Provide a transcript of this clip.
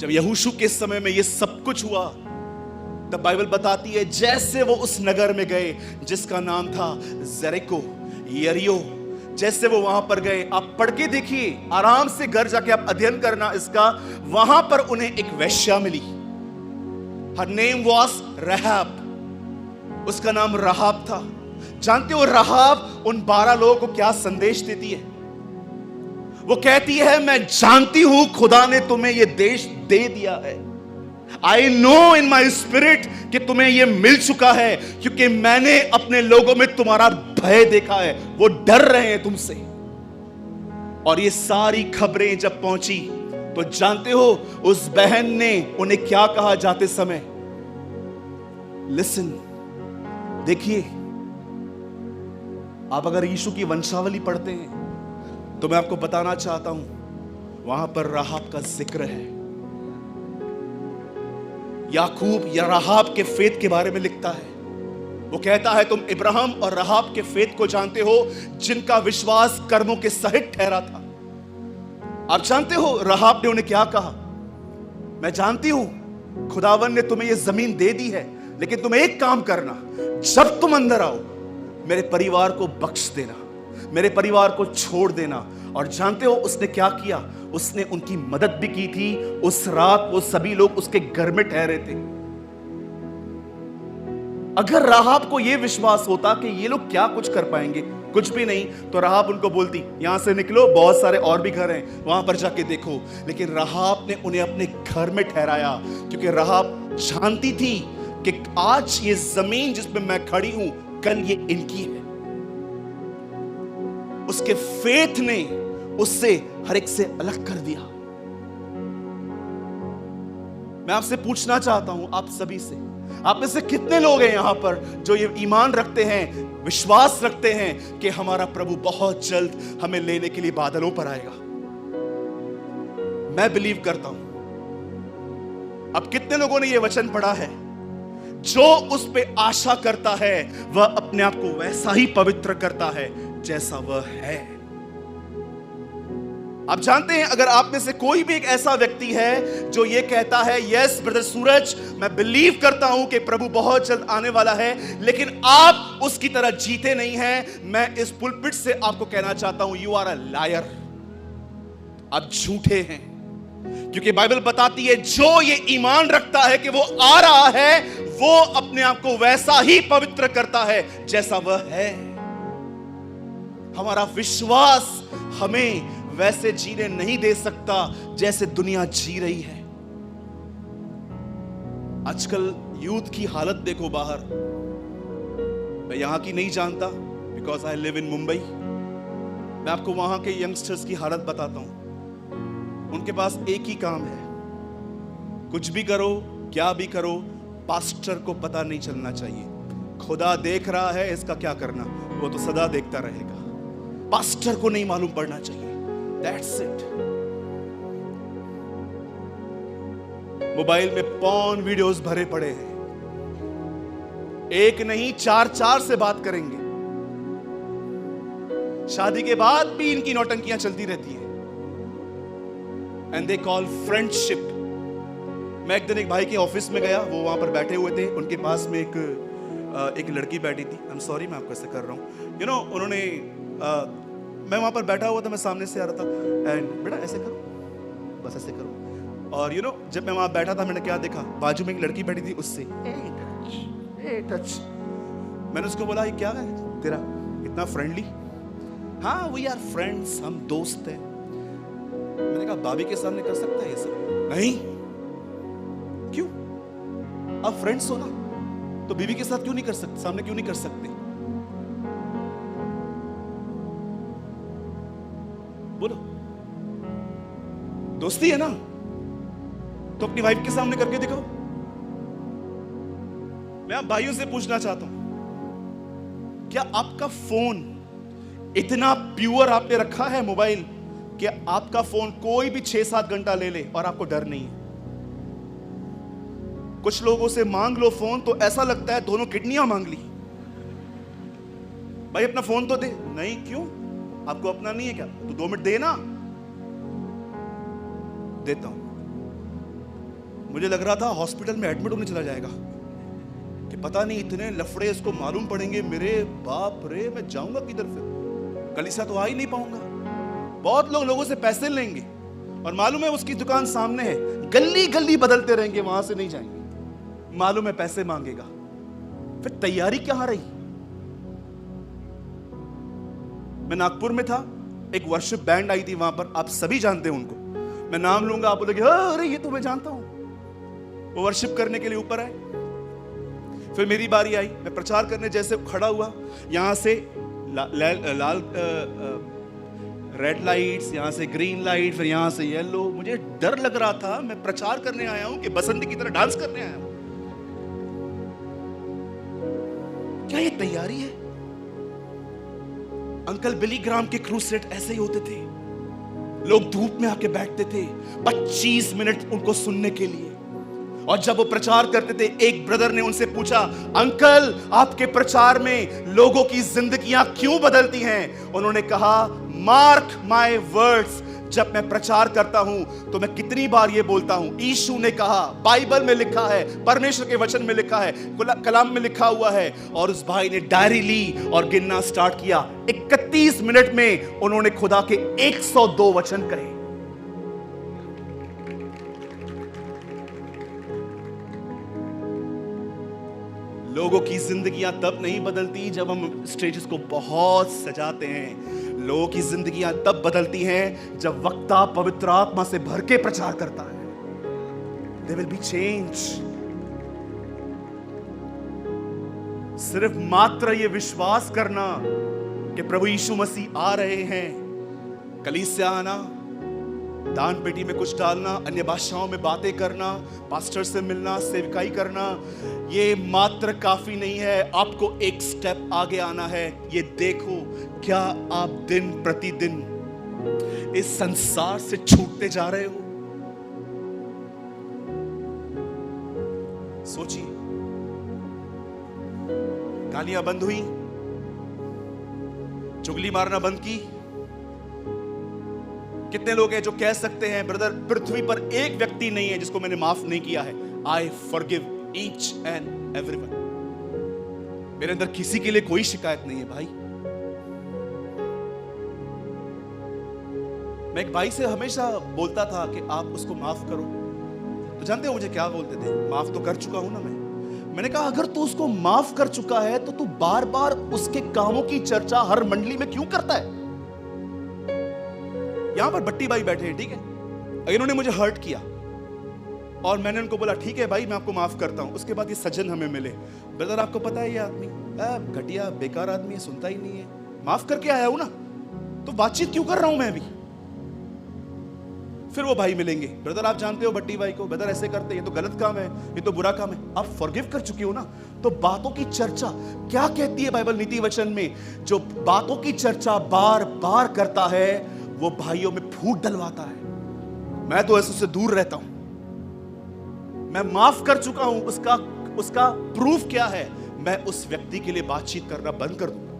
जब यहोशू के समय में ये सब कुछ हुआ, तब बाइबल बताती है जैसे वो उस नगर में गए जिसका नाम था जेरिको, यरीहो, जैसे वो वहां पर गए, आप पढ़ के देखिए, आराम से घर जाके आप अध्ययन करना इसका। वहां पर उन्हें एक वेश्या मिली। हर नेम वाज रहब, उसका नाम राहाब था। जानते हो राहाब उन 12 लोगों को क्या संदेश देती है? वो कहती है मैं जानती हूं खुदा ने तुम्हें यह देश दे दिया है। I know in my spirit कि तुम्हें यह मिल चुका है, क्योंकि मैंने अपने लोगों में तुम्हारा भय देखा है। वो डर रहे हैं तुमसे। और ये सारी खबरें जब पहुंची तो जानते हो उस बहन ने उन्हें क्या कहा जाते समय? लिसन, देखिए, आप अगर यीशु की वंशावली पढ़ते हैं तो मैं आपको बताना चाहता हूं, वहां पर राहाब का जिक्र है। याकूब या राहाब के फेथ के बारे में लिखता है। वो कहता है तुम इब्राहिम और राहाब के फेथ को जानते हो, जिनका विश्वास कर्मों के सहित ठहरा था। आप जानते हो राहाब ने उन्हें क्या कहा? मैं जानती हूं खुदावन ने तुम्हें यह जमीन दे दी है, लेकिन तुम एक काम करना, जब तुम अंदर आओ मेरे परिवार को बख्श देना, मेरे परिवार को छोड़ देना। और जानते हो उसने क्या किया? उसने उनकी मदद भी की थी। उस रात वो सभी लोग उसके घर में ठहरे थे। अगर राहाब को यह विश्वास होता कि ये लोग क्या कुछ कर पाएंगे, कुछ भी नहीं, तो राहाब उनको बोलती यहां से निकलो, बहुत सारे और भी घर हैं, वहां पर जाके देखो। लेकिन राहाब ने उन्हें अपने घर में ठहराया, क्योंकि राहाब जानती थी कि आज ये जमीन जिसमें मैं खड़ी हूं, कल ये इनकी है। उसके फेथ ने उससे हर एक से अलग कर दिया। मैं आपसे पूछना चाहता हूं, आप सभी से, आप में से कितने लोग हैं यहां पर जो ये ईमान रखते हैं, विश्वास रखते हैं कि हमारा प्रभु बहुत जल्द हमें लेने के लिए बादलों पर आएगा? मैं बिलीव करता हूं। अब कितने लोगों ने यह वचन पढ़ा है? जो उस पे आशा करता है वह अपने आप को वैसा ही पवित्र करता है जैसा वह है। आप जानते हैं, अगर आप में से कोई भी एक ऐसा व्यक्ति है जो ये कहता है यस ब्रदर सूरज, मैं बिलीव करता हूं कि प्रभु बहुत जल्द आने वाला है, लेकिन आप उसकी तरह जीते नहीं हैं, मैं इस पुलपिट से आपको कहना चाहता हूं, यू आर अ लायर। आप झूठे हैं, क्योंकि बाइबल बताती है जो ये ईमान रखता है कि वो आ रहा है, वो अपने आप को वैसा ही पवित्र करता है जैसा वह है। हमारा विश्वास हमें वैसे जीने नहीं दे सकता जैसे दुनिया जी रही है। आजकल यूथ की हालत देखो बाहर। मैं यहां की नहीं जानता, because I live in Mumbai. मैं आपको वहां के यंगस्टर्स की हालत बताता हूं। उनके पास एक ही काम है, कुछ भी करो, क्या भी करो, पास्टर को पता नहीं चलना चाहिए। खुदा देख रहा है, इसका क्या करना, वो तो सदा देखता रहेगा। पास्टर को नहीं मालूम पड़ना चाहिए। That's it. मोबाइल में पॉर्न वीडियोस भरे पड़े हैं। एक नहीं, 4 से बात करेंगे। शादी के बाद भी इनकी नौटंकियां चलती रहती हैं। And they call friendship. मैं एक दिन एक भाई के ऑफिस में गया, वो वहां पर बैठे हुए थे, उनके पास में एक लड़की बैठी थी। आई एम सॉरी, मैं आपको ऐसे कर रहा हूं, यू नो, उन्होंने मैं वहां पर बैठा हुआ था, मैं सामने से आ रहा था, एंड बेटा ऐसे करो, बस ऐसे करो। और यू नो, जब मैं वहां बैठा था, मैंने क्या देखा, बाजू में एक लड़की बैठी थी, उससे टच। मैंने उसको बोला ये क्या है तेरा इतना फ्रेंडली? हाँ वी आर फ्रेंड्स, हम दोस्त हैं। मैंने कहा भाभी के सामने कर सकता है ये सब? नहीं। क्यों? आप फ्रेंड्स हो ना, तो बीवी के साथ क्यों नहीं कर सकते, सामने क्यों नहीं कर सकते? बोलो, दोस्ती है ना, तो अपनी वाइफ के सामने करके दिखाओ। मैं आप भाइयों से पूछना चाहता हूं, क्या आपका फोन इतना प्योर आपने रखा है मोबाइल कि आपका फोन कोई भी 6-7 घंटा ले ले और आपको डर नहीं है? कुछ लोगों से मांग लो फोन तो ऐसा लगता है दोनों किडनियां मांग ली। भाई अपना फोन तो दे। नहीं, क्यों? आपको अपना नहीं है क्या? तो 2 मिनट देना। देता हूं। मुझे लग रहा था हॉस्पिटल में एडमिट होने चला जाएगा कि पता नहीं इतने लफड़े इसको मालूम पड़ेंगे, मेरे बाप रे, मैं जाऊंगा किधर, फिर कलीसिया तो आ ही नहीं पाऊंगा। बहुत लोगों से पैसे लेंगे और मालूम है उसकी दुकान सामने है, गली गली बदलते रहेंगे, वहां से नहीं जाएंगे, मालूम है पैसे मांगेगा। फिर तैयारी कहां रही? मैं नागपुर में था, एक वर्शिप बैंड आई थी वहां पर, आप सभी जानते हैं उनको, मैं नाम लूंगा आप बोलोगे अरे ये तो मैं जानता हूं। वो वर्शिप करने के लिए ऊपर आए, फिर मेरी बारी आई, मैं प्रचार करने जैसे खड़ा हुआ, यहां से लाल रेड लाइट्स, यहां से ग्रीन लाइट, फिर यहां से येलो। मुझे डर लग रहा था, मैं प्रचार करने आया हूं कि बसंती की तरह डांस करने आया हूं? क्या ये तैयारी है? अंकल बिली ग्राम के क्रूसेड ऐसे ही होते थे, लोग धूप में आके बैठते थे 25 मिनट उनको सुनने के लिए, और जब वो प्रचार करते थे, एक ब्रदर ने उनसे पूछा, अंकल आपके प्रचार में लोगों की जिंदगियां क्यों बदलती हैं? उन्होंने कहा, मार्क माय वर्ड्स, जब मैं प्रचार करता हूं तो मैं कितनी बार ये बोलता हूं, यीशु ने कहा, बाइबल में लिखा है, परमेश्वर के वचन में लिखा है, कलाम में लिखा हुआ है। और उस भाई ने डायरी ली और गिनना स्टार्ट किया, 31 मिनट में उन्होंने खुदा के 102 वचन कहे। लोगों की जिंदगियां तब नहीं बदलती जब हम स्टेजेस को बहुत सजाते हैं। लोगों की जिंदगियां तब बदलती हैं जब वक्ता पवित्र आत्मा से भर के प्रचार करता है। There will be change। सिर्फ मात्र ये विश्वास करना कि प्रभु यीशु मसीह आ रहे हैं, कलीसिया आना, दान पेटी में कुछ डालना, अन्य भाषाओं में बातें करना, पास्टर से मिलना, सेवकाई करना, ये मात्र काफी नहीं है। आपको एक स्टेप आगे आना है। ये देखो, क्या आप दिन प्रतिदिन इस संसार से छूटते जा रहे हो? सोचिए, गालियां बंद हुई, चुगली मारना बंद की। कितने लोग हैं जो कह सकते हैं, ब्रदर पृथ्वी पर एक व्यक्ति नहीं है जिसको मैंने माफ नहीं किया है। I forgive each and everyone. मेरे अंदर किसी के लिए कोई शिकायत नहीं है भाई। मैं एक भाई से हमेशा बोलता था कि आप उसको माफ करो, तो जानते हो मुझे क्या बोलते थे? माफ तो कर चुका हूं ना मैंने कहा, अगर तू उसको माफ कर चुका है तो तू बार बार उसके कामों की चर्चा हर मंडली में क्यों करता है? यहां पर बट्टी भाई बैठे हैं, ठीक है, इन्होंने मुझे हर्ट किया और मैंने उनको बोला, ठीक है भाई मैं आपको माफ करता हूं। उसके बाद ये सज्जन हमें मिले, ब्रदर आपको पता है ये आदमी घटिया बेकार आदमी है, सुनता ही नहीं है, माफ करके आया हूं ना, तो बातचीत क्यों कर रहा हूं मैं अभी? फिर वो भाई मिलेंगे, ब्रदर आप जानते हो बट्टी भाई को, ब्रदर ऐसे करते, ये तो गलत काम है, ये तो बुरा काम है। आप फॉरगिव कर चुके हो ना, तो बातों की चर्चा क्या कहती है बाइबल नीति वचन में? जो बातों की चर्चा बार बार करता है वो भाइयों में फूट डलवाता है। मैं तो ऐसे से दूर रहता हूं। मैं माफ कर चुका हूं, उसका प्रूफ क्या है? मैं उस व्यक्ति के लिए बातचीत करना बंद कर दूं।